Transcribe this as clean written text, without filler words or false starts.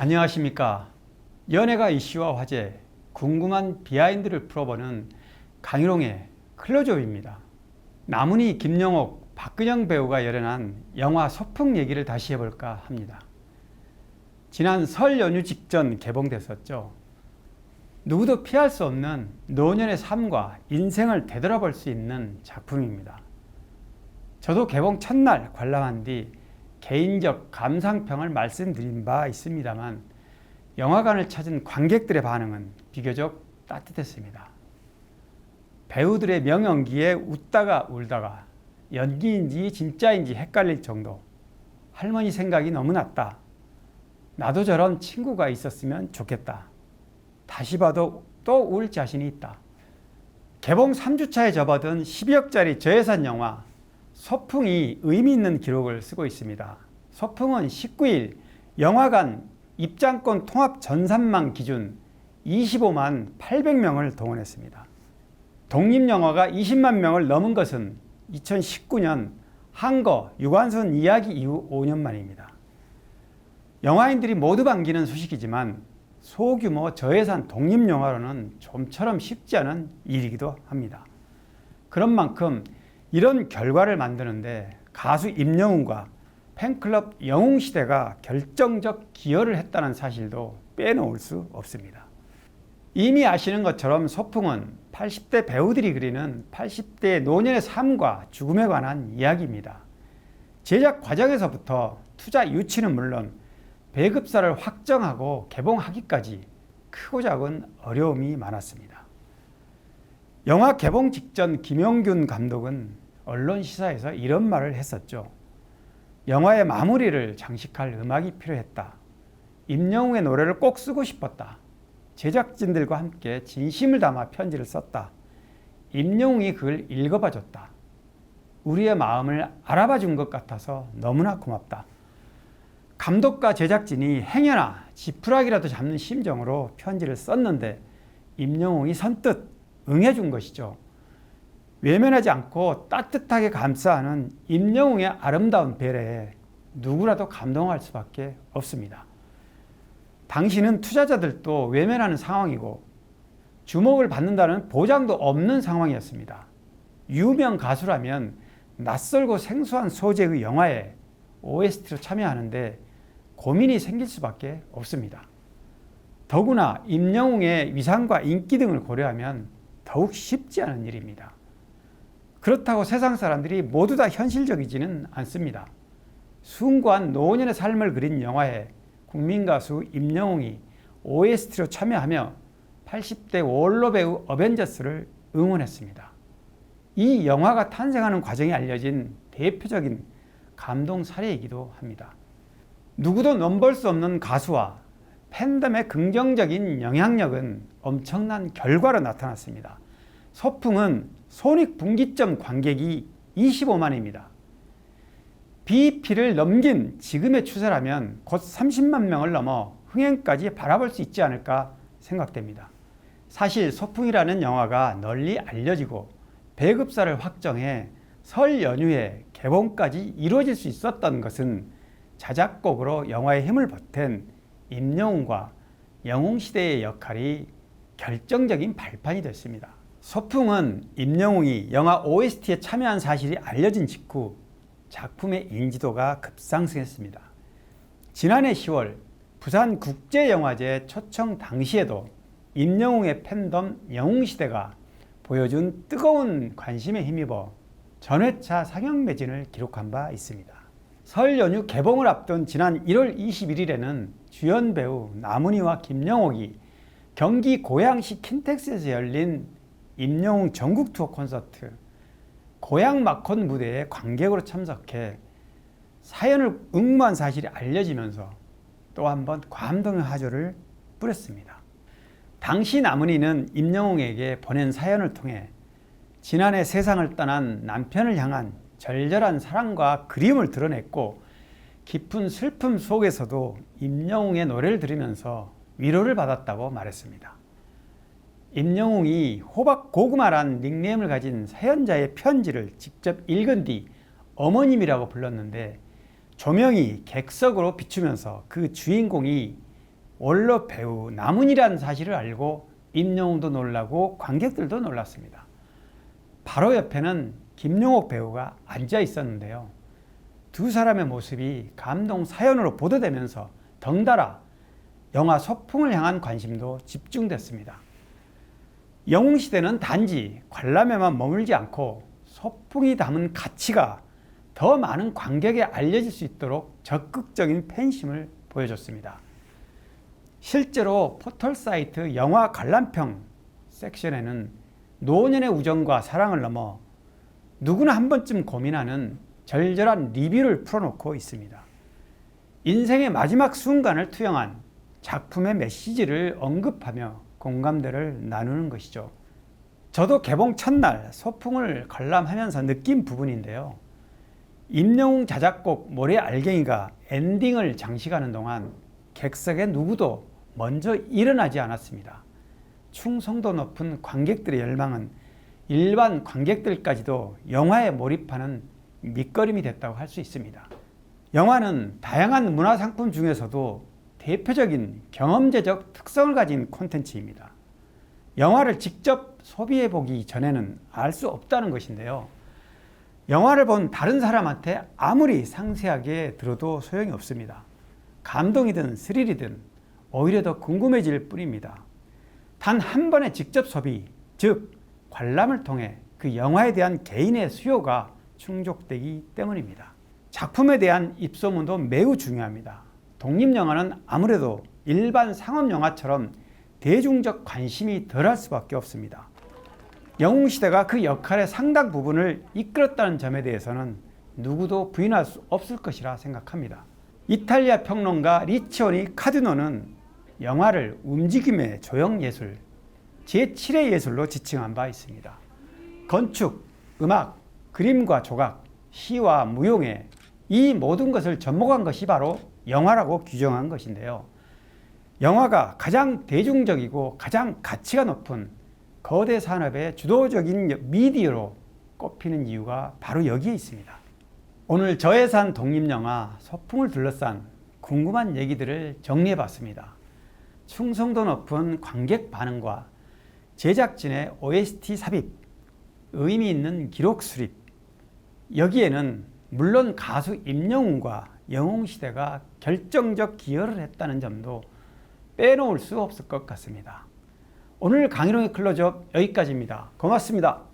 안녕하십니까. 연예가 이슈와 화제, 궁금한 비하인드를 풀어보는 강희롱의 클로즈업입니다. 나문희, 김영옥, 박근영 배우가 열연한 영화 소풍 얘기를 다시 해볼까 합니다. 지난 설 연휴 직전 개봉됐었죠. 누구도 피할 수 없는 노년의 삶과 인생을 되돌아볼 수 있는 작품입니다. 저도 개봉 첫날 관람한 뒤 개인적 감상평을 말씀드린 바 있습니다만 영화관을 찾은 관객들의 반응은 비교적 따뜻했습니다. 배우들의 명연기에 웃다가 울다가 연기인지 진짜인지 헷갈릴 정도. 할머니 생각이 너무 났다. 나도 저런 친구가 있었으면 좋겠다. 다시 봐도 또 울 자신이 있다. 개봉 3주차에 접어든 12억짜리 저예산 영화 소풍이 의미 있는 기록을 쓰고 있습니다. 소풍은 19일 영화관 입장권 통합 전산망 기준 25만 800명을 동원했습니다. 독립영화가 20만 명을 넘은 것은 2019년 한거 유관순 이야기 이후 5년 만입니다. 영화인들이 모두 반기는 소식이지만 소규모 저예산 독립영화로는 좀처럼 쉽지 않은 일이기도 합니다. 그런 만큼 이런 결과를 만드는데 가수 임영웅과 팬클럽 영웅시대가 결정적 기여를 했다는 사실도 빼놓을 수 없습니다. 이미 아시는 것처럼 소풍은 80대 배우들이 그리는 80대 노년의 삶과 죽음에 관한 이야기입니다. 제작 과정에서부터 투자 유치는 물론 배급사를 확정하고 개봉하기까지 크고 작은 어려움이 많았습니다. 영화 개봉 직전 김용균 감독은 언론 시사에서 이런 말을 했었죠. 영화의 마무리를 장식할 음악이 필요했다. 임영웅의 노래를 꼭 쓰고 싶었다. 제작진들과 함께 진심을 담아 편지를 썼다. 임영웅이 그걸 읽어봐 줬다. 우리의 마음을 알아봐 준 것 같아서 너무나 고맙다. 감독과 제작진이 행여나 지푸라기라도 잡는 심정으로 편지를 썼는데 임영웅이 선뜻 응해준 것이죠. 외면하지 않고 따뜻하게 감싸는 임영웅의 아름다운 배려에 누구라도 감동할 수밖에 없습니다. 당시는 투자자들도 외면하는 상황이고 주목을 받는다는 보장도 없는 상황이었습니다. 유명 가수라면 낯설고 생소한 소재의 영화에 OST로 참여하는데 고민이 생길 수밖에 없습니다. 더구나 임영웅의 위상과 인기 등을 고려하면 더욱 쉽지 않은 일입니다. 그렇다고 세상 사람들이 모두 다 현실적이지는 않습니다. 숭고한 노년의 삶을 그린 영화에 국민가수 임영웅이 OST로 참여하며 80대 원로 배우 어벤져스를 응원했습니다. 이 영화가 탄생하는 과정이 알려진 대표적인 감동 사례이기도 합니다. 누구도 넘볼 수 없는 가수와 팬덤의 긍정적인 영향력은 엄청난 결과로 나타났습니다. 소풍은 손익분기점 관객이 25만입니다. BEP를 넘긴 지금의 추세라면 곧 30만 명을 넘어 흥행까지 바라볼 수 있지 않을까 생각됩니다. 사실 소풍이라는 영화가 널리 알려지고 배급사를 확정해 설 연휴에 개봉까지 이루어질 수 있었던 것은 자작곡으로 영화에 힘을 보탠 임영웅과 영웅시대의 역할이 결정적인 발판이 됐습니다. 소풍은 임영웅이 영화 OST에 참여한 사실이 알려진 직후 작품의 인지도가 급상승했습니다. 지난해 10월 부산국제영화제 초청 당시에도 임영웅의 팬덤 영웅시대가 보여준 뜨거운 관심에 힘입어 전회차 상영 매진을 기록한 바 있습니다. 설 연휴 개봉을 앞둔 지난 1월 21일에는 주연 배우 나문희와 김영옥이 경기 고양시 킨텍스에서 열린 임영웅 전국 투어 콘서트 고향 마콘 무대에 관객으로 참석해 사연을 응모한 사실이 알려지면서 또 한 번 감동의 화조를 뿌렸습니다. 당시 나문희는 임영웅에게 보낸 사연을 통해 지난해 세상을 떠난 남편을 향한 절절한 사랑과 그리움을 드러냈고 깊은 슬픔 속에서도 임영웅의 노래를 들으면서 위로를 받았다고 말했습니다. 임영웅이 호박고구마란 닉네임을 가진 사연자의 편지를 직접 읽은 뒤 어머님이라고 불렀는데 조명이 객석으로 비추면서 그 주인공이 원로 배우 남은이라는 사실을 알고 임영웅도 놀라고 관객들도 놀랐습니다. 바로 옆에는 김용옥 배우가 앉아 있었는데요. 두 사람의 모습이 감동 사연으로 보도되면서 덩달아 영화 소풍을 향한 관심도 집중됐습니다. 영웅시대는 단지 관람에만 머물지 않고 소풍이 담은 가치가 더 많은 관객에 알려질 수 있도록 적극적인 팬심을 보여줬습니다. 실제로 포털사이트 영화 관람평 섹션에는 노년의 우정과 사랑을 넘어 누구나 한 번쯤 고민하는 절절한 리뷰를 풀어놓고 있습니다. 인생의 마지막 순간을 투영한 작품의 메시지를 언급하며 공감대를 나누는 것이죠. 저도 개봉 첫날 소풍을 관람하면서 느낀 부분인데요. 임영웅 자작곡 모래알갱이가 엔딩을 장식하는 동안 객석의 누구도 먼저 일어나지 않았습니다. 충성도 높은 관객들의 열망은 일반 관객들까지도 영화에 몰입하는 밑거름이 됐다고 할 수 있습니다. 영화는 다양한 문화상품 중에서도 대표적인 경험제적 특성을 가진 콘텐츠입니다. 영화를 직접 소비해보기 전에는 알 수 없다는 것인데요. 영화를 본 다른 사람한테 아무리 상세하게 들어도 소용이 없습니다. 감동이든 스릴이든 오히려 더 궁금해질 뿐입니다. 단 한 번의 직접 소비, 즉 관람을 통해 그 영화에 대한 개인의 수요가 충족되기 때문입니다. 작품에 대한 입소문도 매우 중요합니다. 독립영화는 아무래도 일반 상업영화처럼 대중적 관심이 덜할 수밖에 없습니다. 영웅시대가 그 역할의 상당 부분을 이끌었다는 점에 대해서는 누구도 부인할 수 없을 것이라 생각합니다. 이탈리아 평론가 리치오니 카드노는 영화를 움직임의 조형예술, 제7의 예술로 지칭한 바 있습니다. 건축, 음악, 그림과 조각, 시와 무용에 이 모든 것을 접목한 것이 바로 영화라고 규정한 것인데요. 영화가 가장 대중적이고 가장 가치가 높은 거대 산업의 주도적인 미디어로 꼽히는 이유가 바로 여기에 있습니다. 오늘 저예산 독립영화 소풍을 둘러싼 궁금한 얘기들을 정리해봤습니다. 충성도 높은 관객 반응과 제작진의 OST 삽입, 의미 있는 기록 수립, 여기에는 물론 가수 임영웅과 영웅시대가 결정적 기여를 했다는 점도 빼놓을 수 없을 것 같습니다. 오늘 강희롱의 클로즈업 여기까지입니다. 고맙습니다.